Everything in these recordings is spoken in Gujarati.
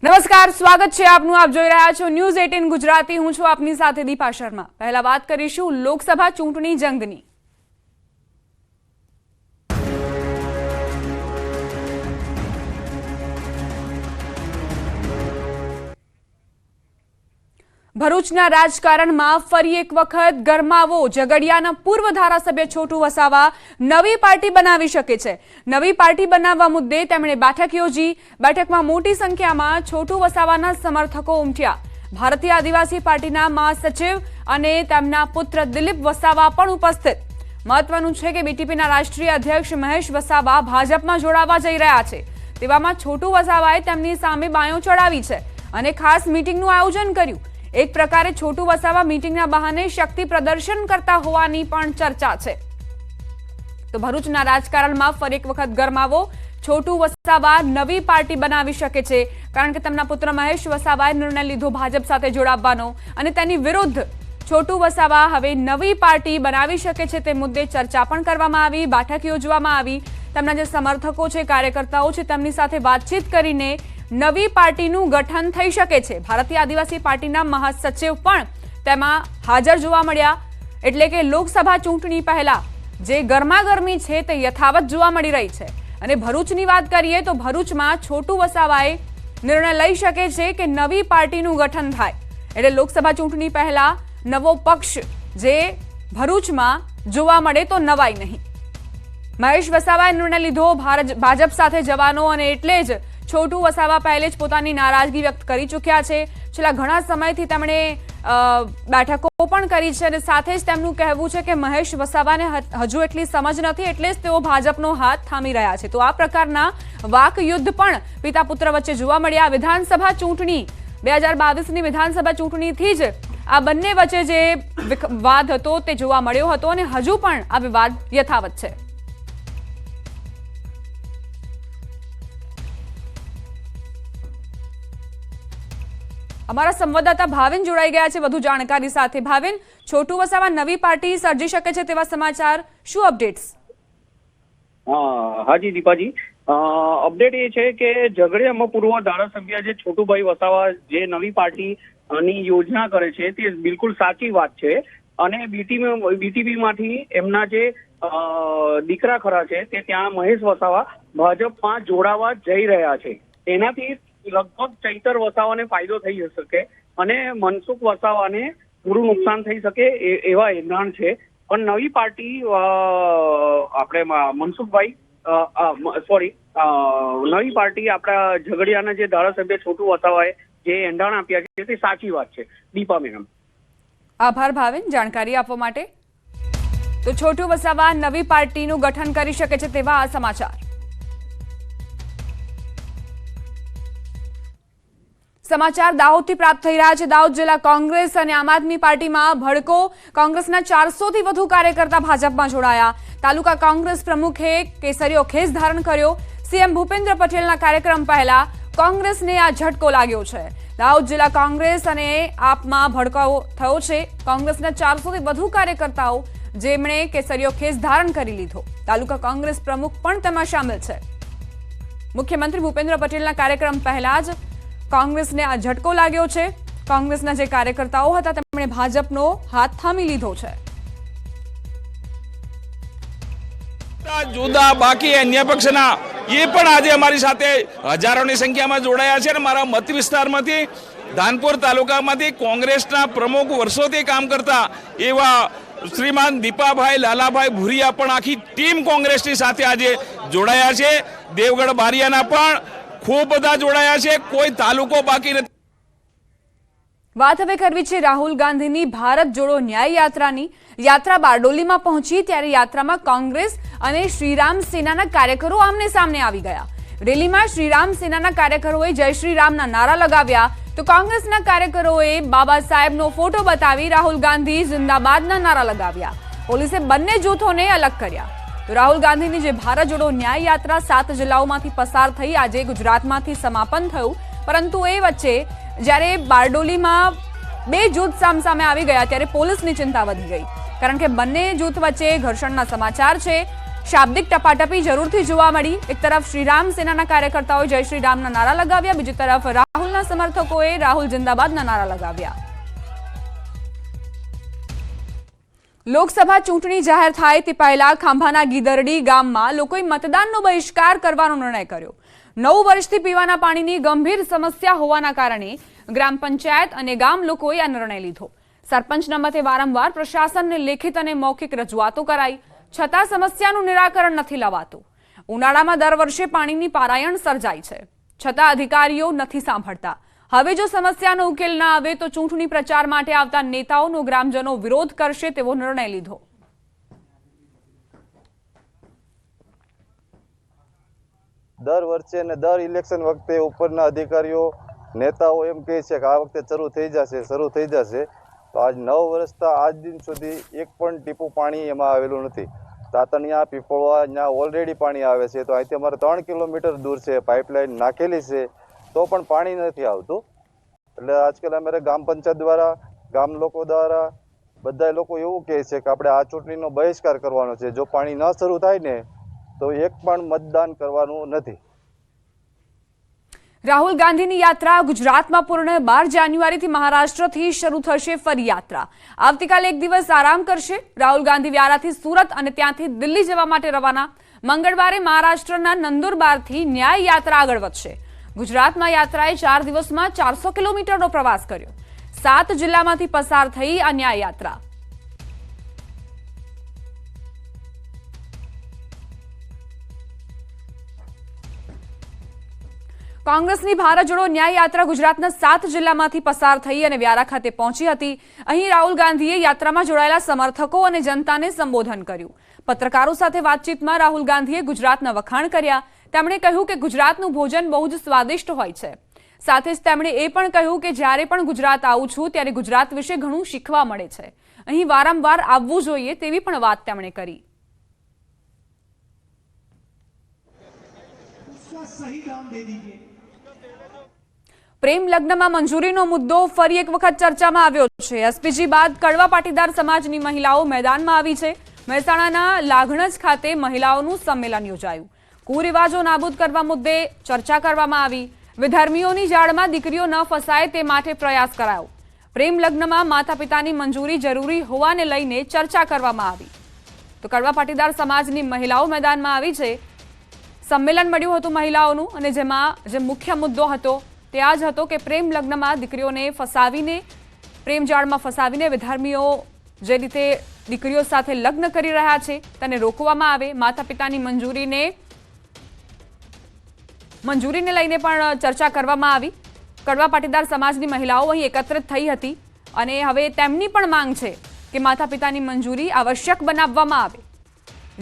નમસ્કાર, સ્વાગત છે આપનું. આપ જોઈ રહ્યા છો ન્યૂઝ 18 ગુજરાતી. હું છું આપની સાથે દીપા શર્મા. પહેલા વાત કરીશું લોકસભા ચૂંટણી જંગની. ભરૂચના રાજકારણમાં ફરી એક વખત ગરમાવો. ઝઘડિયાના પૂર્વ ધારાસભ્ય છોટુ વસાવા નવી પાર્ટી બનાવી શકે છે. નવી પાર્ટી બનાવવા મુદ્દે તેમણે બેઠક યોજી. બેઠકમાં મોટી સંખ્યામાં છોટુ વસાવાના સમર્થકો ઉમટ્યા. ભારતીય આદિવાસી પાર્ટીના મહાસચિવ અને તેમના પુત્ર દિલીપ વસાવા પણ ઉપસ્થિત. મહત્વનું છે કે બીટીપીના રાષ્ટ્રીય અધ્યક્ષ મહેશ વસાવા ભાજપમાં જોડાવા જઈ રહ્યા છે. તેવામાં છોટુ વસાવાએ તેમની સામે બાયો ચડાવી છે અને ખાસ મીટિંગનું આયોજન કર્યું. એક પ્રકારે છોટુ વસાવા મીટિંગના બહાને શક્તિ પ્રદર્શન કરતા હોવાની પણ ચર્ચા છે. તો ભરૂચના રાજકારણમાં ફરી એક વખત ગરમાવો. છોટુ વસાવા નવી પાર્ટી બનાવી શકે છે, કારણ કે તેમના પુત્ર મહેશ વસાવાએ નિર્ણય લીધો ભાજપ સાથે જોડાવવાનો અને તેની વિરુદ્ધ છોટુ વસાવા હવે નવી પાર્ટી બનાવી શકે છે. તે મુદ્દે ચર્ચા પણ કરવામાં આવી, બેઠક યોજવામાં આવી. તેમના જે સમર્થકો છે, કાર્યકર્તાઓ છે, તેમની સાથે વાતચીત કરીને નવી પાર્ટીનું ગઠન થઈ શકે છે. ભારતીય આદિવાસી પાર્ટીના મહાસચિવ પણ તેમાં હાજર જોવા મળ્યા. એટલે કે લોકસભા ચૂંટણી પહેલા જે ગરમાગરમી છે તે યથાવત જોવા મળી રહી છે. અને ભરૂચની વાત કરીએ તો ભરૂચમાં છોટુ વસાવાએ નિર્ણય લઈ શકે છે કે નવી પાર્ટીનું ગઠન થાય. એટલે લોકસભા ચૂંટણી પહેલા નવો પક્ષ જે ભરૂચમાં જોવા મળે તો નવાઈ નહીં. મહેશ વસાવાએ નિર્ણય લીધો ભાજપ સાથે જવાનો અને એટલે જ છોટુ વસાવા પહેલે જ પોતાની નારાજગી વ્યક્ત કરી ચૂક્યા છે. છેલ્લા ઘણા સમયથી તેમણે બેઠકો પણ કરી છે અને સાથે જ તેમનું કહેવું છે કે મહેશ વસાવાને હજુ એટલી સમજ નથી, એટલે જ તેઓ ભાજપનો હાથ થામી રહ્યા છે. તો આ પ્રકારના વાક યુદ્ધ પણ પિતા પુત્ર વચ્ચે જોવા મળ્યા. વિધાનસભા ચૂંટણી 2022ની વિધાનસભા ચૂંટણીથી જ આ બંને વચ્ચે જે વાદ હતો તે જોવા મળ્યો હતો અને હજુ પણ આ વિવાદ યથાવત છે. અમારા સંવાદદાતા ભાવિન જોડાઈ ગયા છે વધુ જાણકારી સાથે. ભાવિન, છોટુ વસાવા નવી પાર્ટી સર્જી શકે છે તેવા સમાચાર, શું અપડેટ્સ? હાજી દીપાજી, અપડેટ એ છે કે ઝઘડિયામાં પૂર્વ ધારાસભ્ય જે છોટુભાઈ વસાવા જે નવી પાર્ટીની યોજના કરે છે તે બિલકુલ સાચી વાત છે. અને બીટીપી માંથી એમના જે દીકરા ખરા છે તે ત્યાં મહેશ વસાવા ભાજપમાં જોડાવા જઈ રહ્યા છે. એનાથી લગભગ ચૈતર વસાવાને ફાયદો થઈ શકે અને મનસુખ વસાવાને પૂરું નુકસાન થઈ શકે એવા એંધાણ છે. પણ નવી પાર્ટી આપણે મનસુખભાઈ નવી પાર્ટી આપણા ઝઘડિયાના જે ધારાસભ્ય છોટુ વસાવાએ જે એંધાણ આપ્યા છે તે સાચી વાત છે. દીપા મેડમ, આભાર ભાવિન જાણકારી આપવા માટે. તો છોટુ વસાવા નવી પાર્ટીનું ગઠન કરી શકે છે તેવા આ સમાચાર. સમાચાર દાહોદથી પ્રાપ્ત થઈ રહ્યા છે. દાહોદ જિલ્લા કોંગ્રેસ અને આમ આદમી પાર્ટીમાં ભડકો. કોંગ્રેસના 400થી વધુ કાર્યકર્તા ભાજપમાં જોડાયા. તાલુકા કોંગ્રેસ પ્રમુખે કેસરીયો ખેસ ધારણ કર્યો. સીએમ ભૂપેન્દ્ર પટેલના કાર્યક્રમ પહેલા કોંગ્રેસને આ ઝટકો લાગ્યો છે. દાહોદ જિલ્લા કોંગ્રેસ અને આપમાં ભડકાઓ થયો છે. કોંગ્રેસના 400થી વધુ કાર્યકર્તાઓ જેમણે કેસરીયો ખેસ ધારણ કરી લીધો. તાલુકા કોંગ્રેસ પ્રમુખ પણ તેમાં સામેલ છે. મુખ્યમંત્રી ભૂપેન્દ્ર પટેલના કાર્યક્રમ પહેલા જ કોંગ્રેસને આ ઝટકો લાગ્યો છે. કોંગ્રેસના જે કાર્યકર્તાઓ હતા તેમણે ભાજપનો હાથ થામી લીધો છે. જુદા બાકી અન્ય પક્ષના એ પણ આજે અમારી સાથે હજારોની સંખ્યામાં જોડાયા છે. અને મારા મત વિસ્તારમાંથી ધાનપુર તાલુકામાંથી કોંગ્રેસના પ્રમુખ વર્ષોથી કામ કરતા એવા શ્રીમાન દીપાભાઈ લાલાભાઈ ભુરિયા પણ આખી ટીમ કોંગ્રેસની સાથે આજે જોડાયા છે. દેવગઢ બારિયાના પણ ખૂબ બધા જોડાયા છે. કોઈ તાલુકો બાકી નથી. વાત હવે કરવી છે રાહુલ ગાંધીની ભારત જોડો ન્યાય યાત્રાની. યાત્રા બારડોલીમાં પહોંચી ત્યારે યાત્રામાં કોંગ્રેસ અને શ્રીરામ સેનાના કાર્યકરો આમને સામને આવી ગયા. રેલીમાં શ્રીરામ સેનાના કાર્યકરોએ જય શ્રી રામના નારા લગાવ્યા તો કોંગ્રેસના કાર્યકરોએ બાબા સાહેબનો ફોટો બતાવી રાહુલ ગાંધી જિંદાબાદના નારા લગાવ્યા. પોલીસે બંને જૂથોને અલગ કર્યા. તો રાહુલ ગાંધીની જે ભારત જોડો ન્યાય યાત્રા 7 જિલ્લાઓમાંથી પસાર થઈ આજે ગુજરાતમાંથી સમાપન થયું. પરંતુ એ વચ્ચે જ્યારે બારડોલીમાં બે જૂથ સામસામે આવી ગયા ત્યારે પોલીસની ચિંતા વધી ગઈ, કારણ કે બંને જૂથ વચ્ચે ઘર્ષણના સમાચાર છે. શાબ્દિક ટપાટપી જરૂરથી જોવા મળી. એક તરફ શ્રીરામ સેનાના કાર્યકર્તાઓએ જય શ્રી રામના નારા લગાવ્યા, બીજી તરફ રાહુલના ગુજરાતમાં સમર્થકોએ રાહુલ જિંદાબાદના નારા લગાવ્યા. લોકસભા ચૂંટણી જાહેર થાય તે પહેલા ખાંભાના ગીદરડી ગામમાં લોકોએ મતદાનનો બહિષ્કાર કરવાનો નિર્ણય કર્યો. 9 વર્ષથી પીવાના પાણીની ગંભીર સમસ્યા હોવાના કારણે ગ્રામ પંચાયત અને ગામ લોકોએ આ નિર્ણય લીધો. સરપંચના મતે વારંવાર પ્રશાસનને લેખિત અને મૌખિક રજૂઆતો કરાઈ, છતાં સમસ્યાનું નિરાકરણ નથી લવાતું. ઉનાળામાં દર વર્ષે પાણીની પારાયણ સર્જાય છે, છતાં અધિકારીઓ નથી સાંભળતા. હવે જો સમસ્યાનો ઉકેલ ન આવે તો ચૂંટણી પ્રચાર માટે આવતા નેતાઓનો ગ્રામજનો વિરોધ કરશે તેવો નિર્ણય લીધો. દર વર્ષે અને દર ઇલેક્શન વખતે ઉપરના અધિકારીઓ નેતાઓ એમ કહે છે કે આ વખતે શરૂ થઈ જશે. તો આજ 9 વર્ષથી આજ દિન સુધી એક પણ ટીપું પાણી એમાં આવેલું નથી. તાતણિયા પીપળવા ત્યાં ઓલરેડી પાણી આવે છે, તો અહીંથી અમારે 3 કિલોમીટર દૂર છે, પાઇપલાઇન નાખેલી છે, તો પણ પાણી નથી આવતું. એટલે આજકાલ અમારે ગ્રામ પંચાયત દ્વારા, ગામ લોકો દ્વારા બધા લોકો એવું કહે છે કે આપણે આ ચૂંટણીનો બહિષ્કાર કરવાનો છે. જો પાણી ન શરૂ થાય ને તો એક પણ મતદાન કરવાનું નથી. રાહુલ ગાંધીની યાત્રા ગુજરાતમાં પૂર્ણ. 12 જાન્યુઆરીથી મહારાષ્ટ્રથી શરૂ થશે ફરી યાત્રા. આવતીકાલે એક દિવસ આરામ કરશે. રાહુલ ગાંધી વ્યારાથી સુરત અને ત્યાંથી દિલ્હી જવા માટે રવાના. મંગળવારે મહારાષ્ટ્રના નંદુરબારથી ન્યાય યાત્રા આગળ વધશે. ગુજરાતમાં યાત્રાએ 4 દિવસમાં 400 કિલોમીટરનો પ્રવાસ કર્યો. 7 જિલ્લામાંથી પસાર થઈ આ ન્યાય યાત્રા. કોંગ્રેસની ભારત જોડો ન્યાય યાત્રા ગુજરાતના 7 જિલ્લામાંથી પસાર થઈ અને વ્યારા ખાતે પહોંચી હતી. અહીં રાહુલ ગાંધીએ યાત્રામાં જોડાયેલા સમર્થકો અને જનતાને સંબોધન કર્યું. પત્રકારો સાથે વાતચીતમાં રાહુલ ગાંધીએ ગુજરાતના વખાણ કર્યા. તેમણે કહ્યું કે ગુજરાતનું ભોજન બહુ જ સ્વાદિષ્ટ હોય છે. સાથે જ તેમણે એ પણ કહ્યું કે જ્યારે પણ ગુજરાત આવું છું ત્યારે ગુજરાત વિશે ઘણું શીખવા મળે છે. અહીં વારંવાર આવવું જોઈએ તેવી પણ વાત તેમણે કરી. પ્રેમ લગ્નમાં મંજૂરીનો મુદ્દો ફરી એક વખત ચર્ચામાં આવ્યો છે. એસપીજી બાદ કડવા પાટીદાર સમાજની મહિલાઓ મેદાનમાં આવી છે. મહેસાણાના લાગણજ ખાતે મહિલાઓનું સંમેલન યોજાયું. કુરિવાજો નાબૂદ કરવા મુદ્દે ચર્ચા કરવામાં આવી. વિધર્મીઓની જાળમાં દીકરીઓ ન ફસાય તે માટે પ્રયાસ કરાયો. પ્રેમ લગ્નમાં માતા પિતાની મંજૂરી જરૂરી હોવાને લઈને ચર્ચા કરવામાં આવી. તો કડવા પાટીદાર સમાજની મહિલાઓ મેદાનમાં આવી છે. સંમેલન મળ્યું હતું મહિલાઓનું અને જેમાં જે મુખ્ય મુદ્દો હતો તે આ જ હતો કે પ્રેમ લગ્નમાં દીકરીઓને ફસાવીને, પ્રેમ જાળમાં ફસાવીને વિધર્મીઓ જે રીતે દીકરીઓ સાથે લગ્ન કરી રહ્યા છે તેને રોકવામાં આવે. માતા પિતાની મંજૂરીને લઈને પણ ચર્ચા કરવામાં આવી. કડવા પાટીદાર સમાજની મહિલાઓ અહીં એકત્રિત થઈ હતી અને હવે તેમની પણ માંગ છે કે માતા પિતાની મંજૂરી આવશ્યક બનાવવામાં આવે,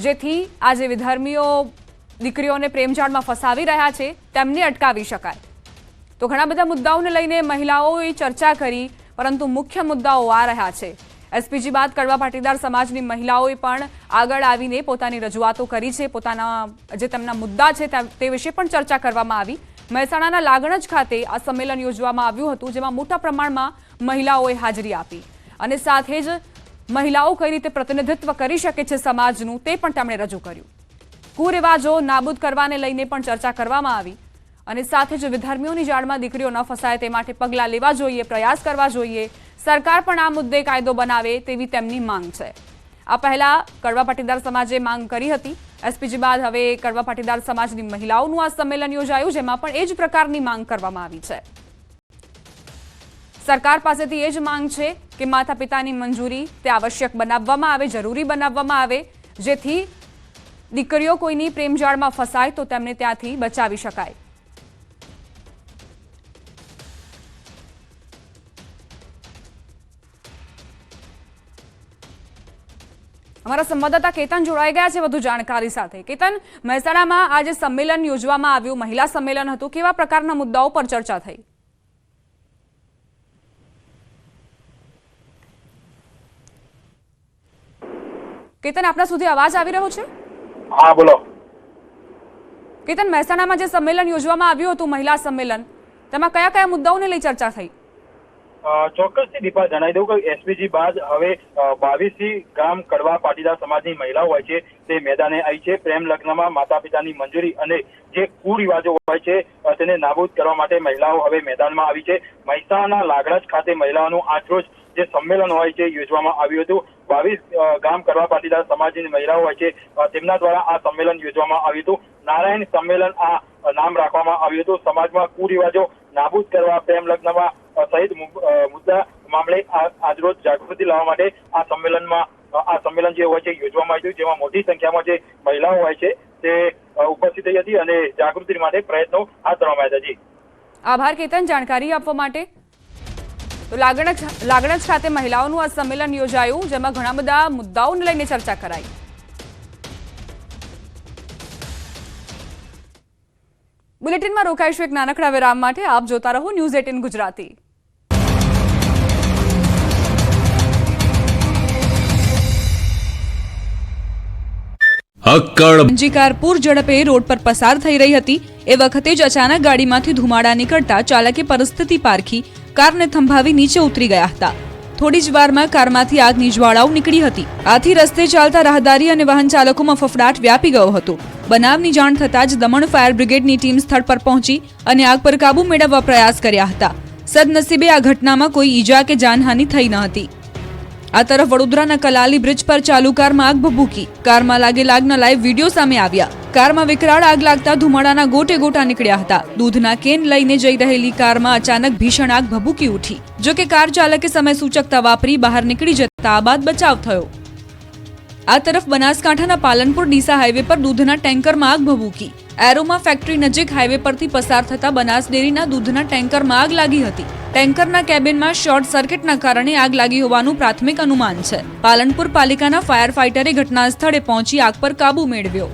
જેથી આજે વિધર્મીઓ દીકરીઓને પ્રેમજાળમાં ફસાવી રહ્યા છે તેમને અટકાવી શકાય. તો ઘણા બધા મુદ્દાઓને લઈને મહિલાઓએ ચર્ચા કરી, પરંતુ મુખ્ય મુદ્દાઓ આ રહ્યા છે. એસપીજી બાદ કડવા પાટીદાર સમાજની મહિલાઓએ પણ આગળ આવીને પોતાની રજૂઆતો કરી છે. પોતાના જે તેમના મુદ્દા છે તે વિશે પણ ચર્ચા કરવામાં આવી. મહેસાણાના લાગણજ ખાતે આ સંમેલન યોજવામાં આવ્યું હતું, જેમાં મોટા પ્રમાણમાં મહિલાઓએ હાજરી આપી અને સાથે જ મહિલાઓ કઈ રીતે પ્રતિનિધિત્વ કરી શકે છે સમાજનું તે પણ તેમણે રજૂ કર્યું. કુરિવાજો નાબૂદ કરવાને લઈને પણ ચર્ચા કરવામાં આવી અને સાથે જ વિધર્મીઓની જાળમાં દીકરીઓ ન ફસાય તે માટે પગલાં લેવા જોઈએ, પ્રયાસ કરવા જોઈએ. સરકાર પણ આ મુદ્દે કાયદો બનાવે તેવી તેમની માંગ છે. આ પહેલા કડવા પાટીદાર સમાજે માંગ કરી હતી. એસપીજી બાદ હવે કડવા પાટીદાર સમાજની મહિલાઓનું આ સંમેલન યોજાયું, જેમાં પણ એ જ પ્રકારની માંગ કરવામાં આવી છે. સરકાર પાસેથી એ જ માંગ છે કે માતા પિતાની મંજૂરી તે આવશ્યક બનાવવામાં આવે, જરૂરી બનાવવામાં આવે, જેથી દીકરીઓ કોઈની પ્રેમજાળમાં ફસાય તો તેમને ત્યાંથી બચાવી શકાય. અમારા સંવાદદાતા કેતન જોડાઈ ગયા છે વધુ જાણકારી સાથે. કેતન, મહેસાણામાં આજે સંમેલન યોજવામાં આવ્યું, મહિલા સંમેલન હતું, કેવા પ્રકારના મુદ્દાઓ પર ચર્ચા થઈ? કેતન, આપના સુધી અવાજ આવી રહ્યો છે? હા, બોલો. કેતન, મહેસાણામાં જે સંમેલન યોજવામાં આવ્યું હતું, મહિલા સંમેલન, તેમાં કયા કયા મુદ્દાઓને લઈ ચર્ચા થઈ? ચોક્કસથી દીપા જણાવી દઉં કે એસપીજી બાદ હવે 22 ગામ કડવા પાટીદાર સમાજની મહિલાઓ હોય છે તે મેદાને આવી છે. પ્રેમ લગ્નમાં માતા પિતાની મંજૂરી અને જે કુરિવાજો હોય છે તેને નાબૂદ કરવા માટે મહિલાઓ હવે મેદાનમાં આવી છે. મહેસાણાના લાગણજ ખાતે મહિલાઓનું આજરોજ જે સંમેલન હોય છે યોજવામાં આવ્યું હતું. 22 ગામ કડવા પાટીદાર સમાજની મહિલાઓ હોય છે તેમના દ્વારા આ સંમેલન યોજવામાં આવ્યું હતું. નારાયણ સંમેલન આ નામ રાખવામાં આવ્યું હતું. સમાજમાં કુરિવાજો નાબૂદ કરવા, પ્રેમ લગ્નમાં સહિત મુદ્દા મામલે આજરોજ જાગૃતિ લાવવા માટે આ સંમેલન જે હોય છે યોજવામાં આવ્યું, જેમાં મોટી સંખ્યામાં જે મહિલાઓ હોય છે તે ઉપસ્થિત થઈ હતી અને જાગૃતિ માટે પ્રયત્નો હાથ ધરવામાં આવ્યા હતા. આભાર કેતન જાણકારી આપવા માટે. તો લાગણજ ખાતે મહિલાઓનું આ સંમેલન યોજાયું, જેમાં ઘણા બધા મુદ્દાઓને લઈને ચર્ચા કરાઈ. બુલેટિનમાં રોકાઈશું એક નાનકડા વિરામ માટે. આપ જોતા રહો ન્યૂઝ 18 ગુજરાતી. જી કાર પૂર ઝડપે રોડ પર પસાર થઈ રહી હતી એ વખતે જ અચાનક ગાડીમાંથી ધુમાડા નીકળતા ચાલકે પરિસ્થિતિ પારખી કારને થંભાવી નીચે ઉતરી ગયા હતા. થોડી જ વારમાં કારમાંથી આગની જ્વાળાઓ નીકળી હતી. આથી રસ્તે ચાલતા રાહદારી અને વાહન ચાલકોમાં ફફડાટ વ્યાપી ગયો હતો. બનાવની જાણ થતાં જ દમણ ફાયર બ્રિગેડની ટીમ સ્થળ પર પહોંચી અને આગ પર કાબુ મેળવવા પ્રયાસ કર્યા હતા. સદનસીબે આ ઘટનામાં કોઈ ઈજા કે જાનહાનિ થઈ ન હતી. આ તરફ વડોદરાના કલાલી બ્રિજ પર ચાલુ કારમાં આગ ભભૂકી. કારમાં લાગેલ આગના લાઈવ વિડીયો સામે આવ્યા. કારમાં વિકરાળ આગ લાગતા ધુમાડાના ગોટે ગોટા નીકળ્યા હતા. દૂધના કેન લઈને જઈ રહેલી કારમાં અચાનક ભીષણ આગ ભભૂકી ઉઠી. જોકે કાર ચાલકે સમય સૂચકતા વાપરી બહાર નીકળી જતા આ બાદ બચાવ થયો. આ તરફ બનાસકાંઠાના પાલનપુર ડીસા હાઈવે પર દૂધના ટેન્કરમાં આગ ભભૂકી. એરોમા ફેક્ટરી નજીક હાઈવે પરથી પસાર થતા બનાસ ડેરીના દૂધના ટેન્કરમાં આગ લાગી હતી. ટેન્કરના કેબિનમાં શોર્ટ સર્કિટના કારણે આગ લાગી હોવાનું પ્રાથમિક અનુમાન છે. પાલનપુર પાલિકાના ફાયર ફાઈટરે ઘટના સ્થળે પહોંચી આગ પર કાબુ મેળવ્યો.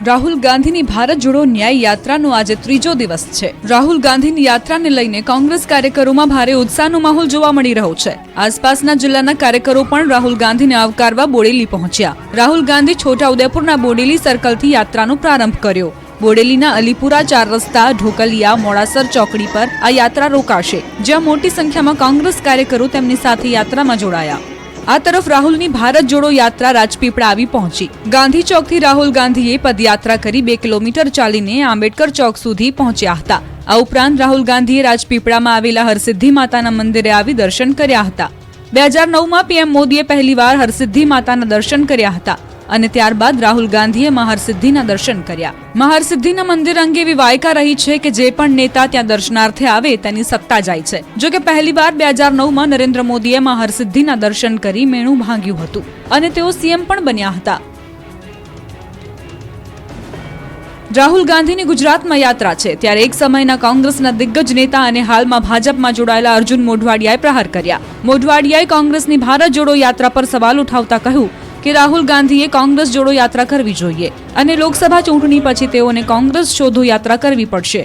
રાહુલ ગાંધીની ભારત જોડો ન્યાય યાત્રાનો આજે ત્રીજો દિવસ છે. રાહુલ ગાંધીની યાત્રાને લઈને કોંગ્રેસ કાર્યકરોમાં ભારે ઉત્સાહનો માહોલ જોવા મળી રહ્યો છે. આસપાસના જિલ્લાના કાર્યકરો પણ રાહુલ ગાંધીને આવકારવા બોડેલી પહોંચ્યા. રાહુલ ગાંધી છોટાઉદેપુરના બોડેલી સર્કલથી યાત્રાનો પ્રારંભ કર્યો. બોડેલીના અલીપુરા 4 રસ્તા, ઢોકલિયા, મોડાસર ચોકડી પર આ યાત્રા રોકાશે, જ્યાં મોટી સંખ્યામાં કોંગ્રેસ કાર્યકરો તેમની સાથે યાત્રામાં જોડાયા. આ તરફ રાહુલની ભારત જોડો યાત્રા રાજપીપળા આવી પહોંચી. ગાંધી ચોકથી રાહુલ ગાંધીએ પદયાત્રા કરી 2 કિલોમીટર ચાલીને આંબેડકર ચોક સુધી પહોંચ્યા હતા. આ ઉપરાંત રાહુલ ગાંધીએ રાજપીપળામાં આવેલા હરસિદ્ધિ માતાના મંદિરે આવી દર્શન કર્યા હતા. 2009માં પીએમ મોદીએ પહેલીવાર હરસિદ્ધિ માતાના દર્શન કર્યા હતા અને ત્યારબાદ રાહુલ ગાંધીએ મહારસિદ્ધિના દર્શન કર્યા. મહારસિદ્ધિના મંદિર અંગે એવી વાયકા રહી છે કે જે પણ નેતા ત્યાં દર્શનાર્થે આવે તેની સત્તા જાય છે. જો કે પહેલીવાર 2009માં નરેન્દ્ર મોદીએ મહારસિદ્ધિના દર્શન કરી મેણું ભાંગ્યું હતું અને તેઓ સીએમ પણ બન્યા હતા. રાહુલ ગાંધીની ગુજરાતમાં યાત્રા છે ત્યારે એક સમયના કોંગ્રેસના દિગ્ગજ નેતા અને હાલમાં ભાજપમાં જોડાયેલા અર્જુન મોઢવાડિયાએ પ્રહાર કર્યા. મોઢવાડિયાએ કોંગ્રેસની ભારત જોડો યાત્રા પર સવાલ ઉઠાવતા કહ્યું કે રાહુલ ગાંધીએ કોંગ્રેસ જોડો યાત્રા કરવી જોઈએ અને લોકસભા ચૂંટણી પછી તેઓને કોંગ્રેસ શોધો યાત્રા કરવી પડશે.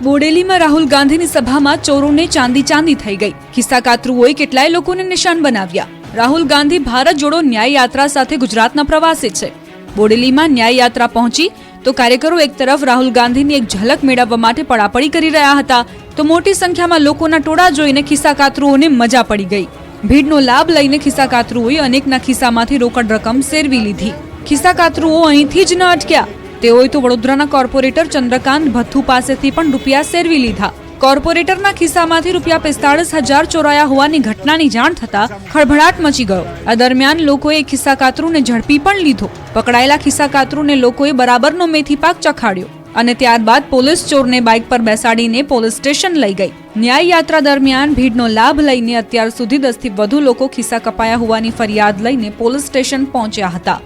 બોડેલીમાં રાહુલ ગાંધીની સભામાં ચોરોને ચાંદી થઈ ગઈ. ખિસ્સાકાતરુઓએ કેટલાય લોકોને નિશાન બનાવ્યા. રાહુલ ગાંધી ભારત જોડો ન્યાય યાત્રા સાથે ગુજરાતના પ્રવાસે છે. બોડેલીમાં ન્યાય યાત્રા પહોંચી તો કાર્યકરો એક તરફ રાહુલ ગાંધીની એક ઝલક મેળવવા માટે પડાપડી કરી રહ્યા હતા, તો મોટી સંખ્યામાં લોકોના ટોળા જોઈને ખિસ્સાકાતરુઓને મજા પડી ગઈ. ભીડનો લાભ લઈને ખિસ્સાકાતરુઓએ અનેકના ખિસ્સામાંથી રોકડ રકમ સેરવી લીધી. ખિસ્સાકાતરુઓ અહીંથી જ ન અટક્યા, તેઓએ તો વડોદરાના કોર્પોરેટર ચંદ્રકાંત ભથ્થુ પાસેથી પણ રૂપિયા સેરવી લીધા. કોર્પોરેટરના ખિસ્સામાંથી રૂપિયા 45,000 ચોરાયા હોવાની ઘટનાની જાણ થતા ખળભળાટ મચી ગયો. આ દરમિયાન લોકોએ ખિસ્સાકાતરુને ઝડપી પણ લીધો. પકડાયેલા ખિસ્સાકાતરુને લોકોએ બરાબરનો મેથી પાક ચખાડ્યો અને ત્યારબાદ પોલીસ ચોરને બાઇક પર બેસાડીને પોલીસ સ્ટેશન લઈ ગઈ. ન્યાય યાત્રા દરમિયાન ભીડનો લાભ લઈને અત્યાર સુધી 10 થી વધુ લોકો ખિસ્સા કપાયા હોવાની ફરિયાદ લઈને પોલીસ સ્ટેશન પહોંચ્યા હતા.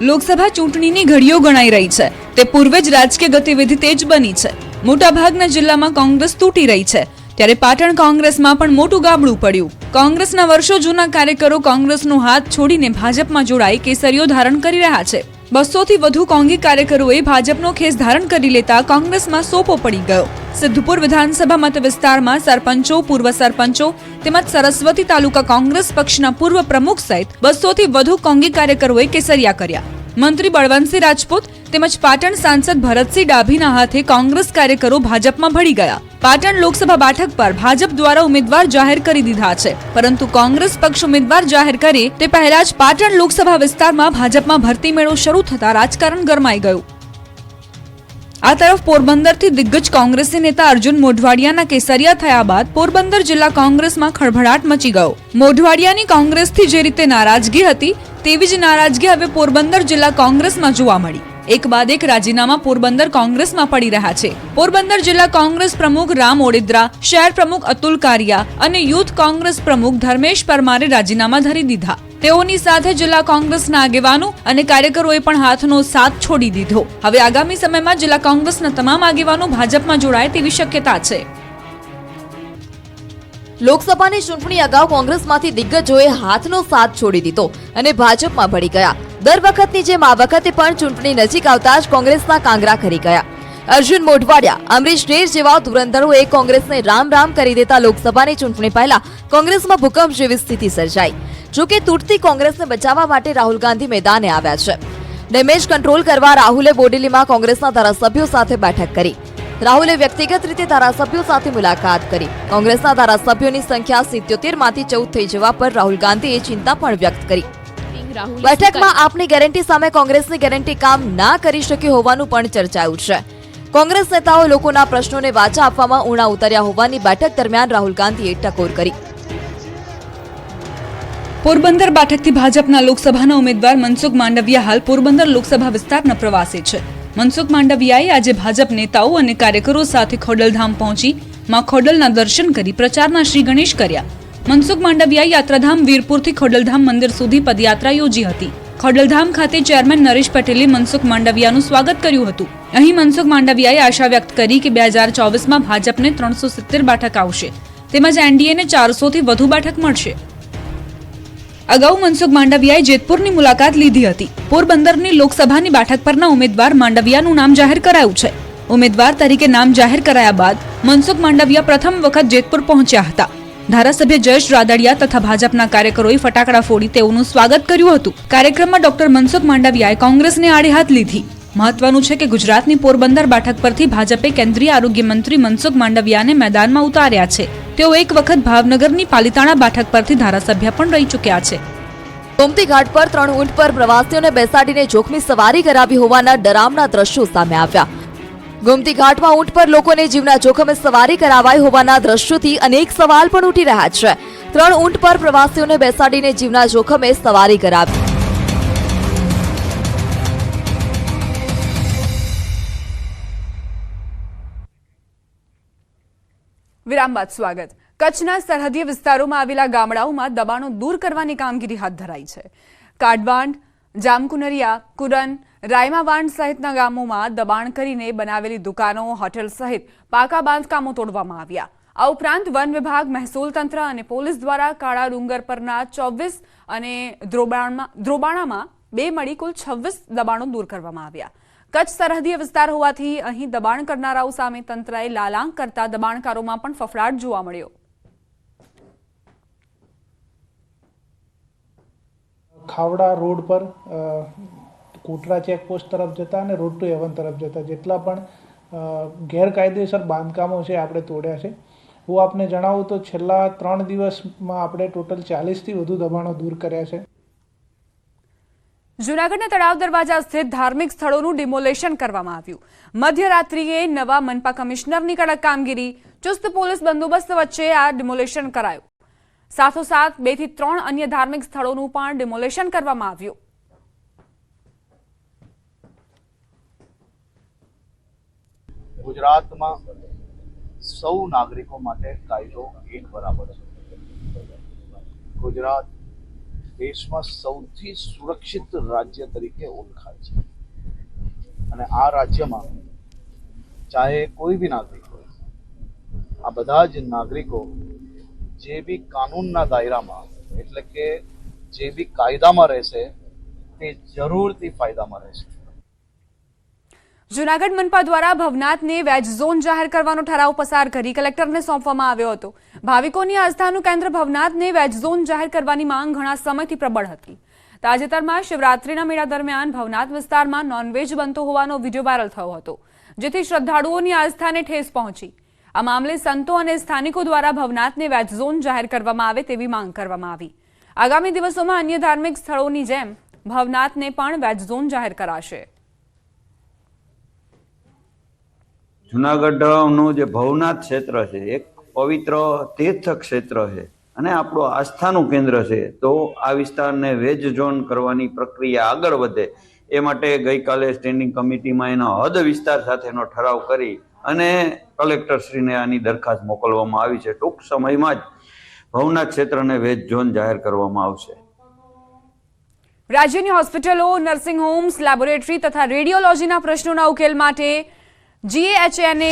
લોકસભા ચૂંટણીની ઘડીઓ ગણાઈ રહી છે તે પૂર્વે જ રાજકીય ગતિવિધિ તેજ બની છે. મોટાભાગના જિલ્લામાં કોંગ્રેસ તૂટી રહી છે ત્યારે પાટણ કોંગ્રેસમાં પણ મોટું ગાબડું પડ્યું. કોંગ્રેસના વર્ષો જૂના કાર્યકરો કોંગ્રેસનો હાથ છોડીને ભાજપમાં જોડાઈ કેસરીઓ ધારણ કરી રહ્યા છે. 200 થી વધુ કોંગી કાર્યકરોએ ભાજપનો ખેસ ધારણ કરી લેતા કોંગ્રેસમાં સોપો પડી ગયો. સિદ્ધપુર વિધાનસભા મત વિસ્તારમાં સરપંચો, પૂર્વ સરપંચો તેમજ સરસ્વતી તાલુકા કોંગ્રેસ પક્ષના પૂર્વ પ્રમુખ સહિત 200 થી વધુ કોંગી કાર્યકરોએ કેસરિયા કર્યા. મંત્રી બળવંતસિંહ રાજપૂત તેમજ પાટણ સાંસદ ભરતસિંહ ડાભીના હાથે કોંગ્રેસ કાર્યકરો ભાજપમાં ભળી ગયા. પાટણ લોકસભા બેઠક પર ભાજપ દ્વારા ઉમેદવાર જાહેર કરી દીધા છે, પરંતુ કોંગ્રેસ પક્ષ ઉમેદવાર જાહેર કરે તે પહેલા જ પાટણ લોકસભા વિસ્તારમાં ભાજપમાં ભરતી મેળો શરૂ થતા રાજકારણ ગરમાઈ ગયું. આ તરફ પોરબંદરથી દિગ્ગજ કોંગ્રેસી નેતા અર્જુન મોઢવાડિયાના કેસરિયા થયા બાદ પોરબંદર જિલ્લા કોંગ્રેસમાં ખળભળાટ મચી ગયો. મોઢવાડિયાની કોંગ્રેસથી જે રીતે નારાજગી હતી તેવી જ નારાજગી હવે પોરબંદર જિલ્લા કોંગ્રેસમાં જોવા મળી. એક બાદ એક રાજીનામા પોરબંદર કોંગ્રેસમાં પડી રહ્યા છે. પોરબંદર જિલ્લા કોંગ્રેસ પ્રમુખ રામ ઓડેદરા, શહેર પ્રમુખ અતુલ કારિયા અને યુથ કોંગ્રેસ પ્રમુખ ધર્મેશ પરમારે રાજીનામા ધરી દીધા. તેઓની સાથે જિલ્લા કોંગ્રેસના આગેવાનો અને કાર્યકરોએ પણ હાથનો સાથ છોડી દીધો. હવે આગામી સમયમાં જિલ્લા કોંગ્રેસના તમામ આગેવાનો ભાજપમાં જોડાય તેવી શક્યતા છે. લોકસભાની ચૂંટણી અગાઉ કોંગ્રેસમાંથી દિગ્ગજોએ હાથનો સાથ છોડી દીધો અને ભાજપમાં ભળી ગયા. દર વખતની જેમ આ વખતે પણ ચૂંટણી નજીક આવતા જ કોંગ્રેસના કાંગરા ખરી ગયા. અર્જુન મોઢવાડિયા, અમરીશ ઢેર જેવા ધુરંધરોએ કોંગ્રેસને રામ રામ કરી દેતા લોકસભાની ચૂંટણી પહેલા કોંગ્રેસમાં ભૂકંપ જેવી સ્થિતિ સર્જાઈ. જોકે તૂટતી કોંગ્રેસને બચાવવા માટે રાહુલ ગાંધી મેદાને આવ્યા છે. ડેમેજ કંટ્રોલ કરવા રાહુલે બોડેલીમાં કોંગ્રેસના ધારાસભ્યો સાથે બેઠક કરી. રાહુલે વ્યક્તિગત રીતે ધારાસભ્યો સાથે મુલાકાત કરી. કોંગ્રેસના ધારાસભ્યોની સંખ્યા 77 માંથી 14 થઈ જવા પર રાહુલ ગાંધીએ ચિંતા પણ વ્યક્ત કરી. બેઠકમાં આપની ગેરંટી સામે કોંગ્રેસની ગેરંટી કામ ના કરી શકી હોવાનું પણ ચર્ચાયું છે. કોંગ્રેસ નેતાઓ લોકોના પ્રશ્નોને વાચા આપવામાં ઊણા ઉતર્યા હોવાની બેઠક દરમિયાન રાહુલ ગાંધીએ ટકોર કરી. પોરબંદર બેઠકથી ભાજપના લોકસભાના ઉમેદવાર મનસુખ માંડવિયા હાલ પોરબંદર લોકસભા વિસ્તારના પ્રવાસે છે. મનસુખ માંડવિયાએ આજે ભાજપ નેતાઓ અને કાર્યકરો સાથે ખોડલધામ પહોંચી માં ખોડલના દર્શન કરી પ્રચારના શ્રી ગણેશ કર્યા. મનસુખ માંડવિયાએ યાત્રાધામ વીરપુરથી ખોડલધામ મંદિર સુધી પદયાત્રા યોજી હતી. ખોડલધામ ખાતે ચેરમેન નરેશ પટેલે મનસુખ માંડવિયાનું સ્વાગત કર્યું હતું. અહીં મનસુખ માંડવિયાએ આશા વ્યક્ત કરી કે 2024માં ભાજપને 370 બેઠક આવશે, તેમજ એનડીએને 400 થી વધુ બેઠક મળશે. અગાઉ મનસુખ માંડવિયાએ જેતપુરની મુલાકાત લીધી હતી. પોરબંદરની લોકસભાની બેઠક પરના ઉમેદવાર માંડવિયાનું નામ જાહેર કરાયું છે. ઉમેદવાર તરીકે નામ જાહેર કરાયા બાદ મનસુખ માંડવિયા પ્રથમ વખત જેતપુર પહોંચ્યા હતા. ધારાસભ્ય જયેશ રાદડિયા તથા ભાજપના કાર્યકરોએ ફટાકડા ફોડી તેઓનું સ્વાગત કર્યું હતું. કાર્યક્રમમાં ડોક્ટર મનસુખ માંડવિયાએ કોંગ્રેસને આડે હાથ લીધી. મહત્વનું છે કે ગુજરાતની પોરબંદર બેઠક પરથી ભાજપે કેન્દ્રીય આરોગ્ય મંત્રી મનસુખ માંડવિયાને મેદાનમાં ઉતાર્યા છે. તેઓ એક વખત ભાવનગરની પાલિતાણા બેઠક પરથી ધારાસભ્ય પણ રહી ચૂક્યા છે. ગોમતી ઘાટ પર 3 ઊંટ પર પ્રવાસીઓને બેસાડીને જોખમી સવારી કરાવી હોવાના ડરામણા દ્રશ્યો સામે આવ્યા. ગોમતી ઘાટમાં ઊંટ પર લોકોને જીવના જોખમે સવારી કરાવાઈ હોવાના દ્રશ્યોથી અનેક સવાલ પણ ઉઠી રહ્યા છે. 3 ઊંટ પર પ્રવાસીઓને બેસાડીને જીવના જોખમે સવારી કરાવી. વિરામ બાદ સ્વાગત. કચ્છના સરહદીય વિસ્તારોમાં આવેલા ગામડાઓમાં દબાણો દૂર કરવાની કામગીરી હાથ ધરાઈ છે. કાડવાંડ, જામકુનરિયા, કુરન, રાયમાવાંડ સહિતના ગામોમાં દબાણ કરીને બનાવેલી દુકાનો, હોટેલ સહિત પાકા બાંધકામો તોડવામાં આવ્યા. આ ઉપરાંત વન વિભાગ, મહેસૂલ તંત્ર અને પોલીસ દ્વારા કાળા ડુંગર પરના 24 અને દ્રોબાણામાં 2 મળી કુલ 26 દબાણો દૂર કરવામાં આવ્યા. કચ્છ સરહદીય વિસ્તાર હોવાથી અહીં દબાણ કરનારાઓ સામે તંત્રએ લાલાંક કરતા દબાણકારોમાં પણ ફફડાટ જોવા મળ્યો. ખાવડા રોડ પર કોટરા ચેકપોસ્ટ તરફ જતા અને રોડ ટુ હેવન તરફ જતા જેટલા પણ ગેરકાયદેસર બાંધકામો છે આપણે તોડ્યા છે. હું આપને જણાવું તો છેલ્લા 3 દિવસમાં આપણે ટોટલ 40થી વધુ દબાણો દૂર કર્યા છે. જૂનાગઢના તળાવ દરવાજા સ્થિત ધાર્મિક સ્થળોનું ડિમોલેશન કરવામાં આવ્યું. મધ્યરાત્રિએ નવા મનપા કમિશનરની કડક કામગીરી, ચુસ્ત પોલીસ બંદોબસ્ત વચ્ચે આ ડિમોલેશન કરાયું. સાથોસાથ 2 થી 3 અન્ય ધાર્મિક સ્થળોનું પણ ડિમોલેશન કરવામાં આવ્યું. ગુજરાતમાં સૌ નાગરિકો માટે કાયદો એક બરાબર છે. ગુજરાત દેશમાં સૌથી સુરક્ષિત રાજ્ય તરીકે ઓળખાય છે અને આ રાજ્યમાં ચાહે કોઈ બી નાગરિક હોય, આ બધા જ નાગરિકો જે બી કાનૂનના દાયરામાં એટલે કે જે બી કાયદામાં રહેશે તે જરૂરથી ફાયદામાં રહેશે. જૂનાગઢ મનપા દ્વારા ભવનાથને વેજ ઝોન જાહેર કરવાનો ઠરાવ પસાર કરી કલેક્ટરને સોંપવામાં આવ્યો હતો. ભાવિકોની આસ્થાનું કેન્દ્ર ભવનાથને વેજ ઝોન જાહેર કરવાની માંગ ઘણા સમયથી પ્રબળ હતી. તાજેતરમાં શિવરાત્રીના મેળા દરમિયાન ભવનાથ વિસ્તારમાં નોનવેજ બનતો હોવાનો વિડીયો વાયરલ થયો હતો, જેથી શ્રદ્ધાળુઓની આસ્થાને ઠેસ પહોંચી. આ મામલે સંતો અને સ્થાનિકો દ્વારા ભવનાથને વેજ ઝોન જાહેર કરવામાં આવે તેવી માંગ કરવામાં આવી. આગામી દિવસોમાં અન્ય ધાર્મિક સ્થળોની જેમ ભવનાથને પણ વેજ ઝોન જાહેર કરાશે. જુનાગઢનું જે ભવનાથ ક્ષેત્ર છે એક પવિત્ર તીર્થ ક્ષેત્ર છે અને આપણું આસ્થાનું કેન્દ્ર છે. તો આ વિસ્તારને વેજ ઝોન કરવાની પ્રક્રિયા આગળ વધે એ માટે ગઈકાલે સ્ટેન્ડિંગ કમિટીમાં એના હદ વિસ્તાર સાથેનો ઠરાવ કરી અને કલેક્ટરશ્રીને આની દરખાસ્ત મોકલવામાં આવી છે. ટૂંક સમયમાં જ ભવનાથ ક્ષેત્રને વેજ ઝોન જાહેર કરવામાં આવશે. રાજ્યની હોસ્પિટલો, નર્સિંગ હોમ્સ, લેબોરેટરી તથા રેડિયોલોજીના પ્રશ્નોના ઉકેલ માટે GAHNA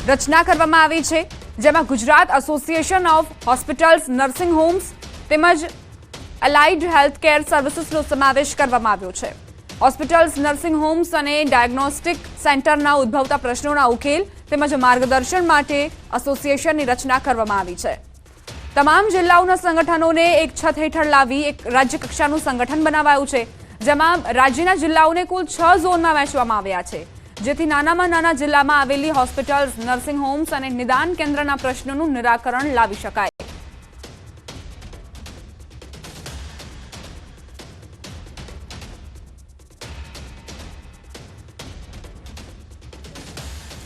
રચના કરવામાં આવી છે, જેમાં Gujarat association of hospitals, nursing homes તેમજ એલાઇડ હેલ્થકેર સર્વિસીસનો સમાવેશ કરવામાં આવ્યો છે. હોસ્પિટલ્સ, નર્સિંગ હોમ્સ અને ડાયગ્નોસ્ટિક સેન્ટરના ઉદ્ભવતા પ્રશ્નોના ઉકેલ તેમજ માર્ગદર્શન માટે એસોસિએશનની રચના કરવામાં આવી છે. તમામ જિલ્લાઓના સંગઠનોને એક છત હેઠળ લાવી એક રાજ્ય કક્ષાનું સંગઠન બનાવાયું છે, જેમાં રાજ્યના જિલ્લાઓને કુલ 6 ઝોનમાં વહેંચવામાં આવ્યા છે, જેથી નાનામાં નાના જિલ્લામાં આવેલી હોસ્પિટલ્સ, નર્સિંગ હોમ્સ અને નિદાન કેન્દ્રના પ્રશ્નોનું નિરાકરણ લાવી શકાય.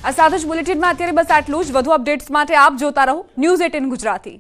આ સાથે જ બુલેટિનમાં અત્યારે બસ આટલું જ. વધુ અપડેટ્સ માટે આપ જોતા રહો News 18 ગુજરાતી.